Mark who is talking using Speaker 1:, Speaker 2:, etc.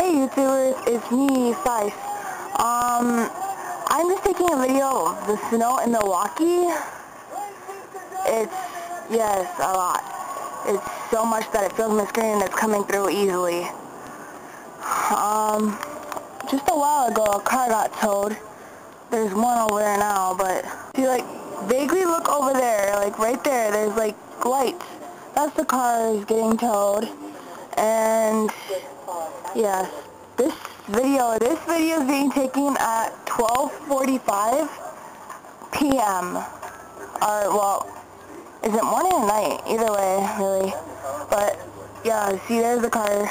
Speaker 1: Hey YouTubers, it's me, Sice. I'm just taking a video of the snow in Milwaukee. Yes, a lot. It's so much that it fills my screen and it's coming through easily. Just a while ago a car got towed. There's one over there now, but if you vaguely look over there, right there, there's lights. That's the car is getting towed. And yes, this video is being taken at 12:45 p.m. Or, well, is it morning or night? Either way, really. But, yeah, see, there's the car.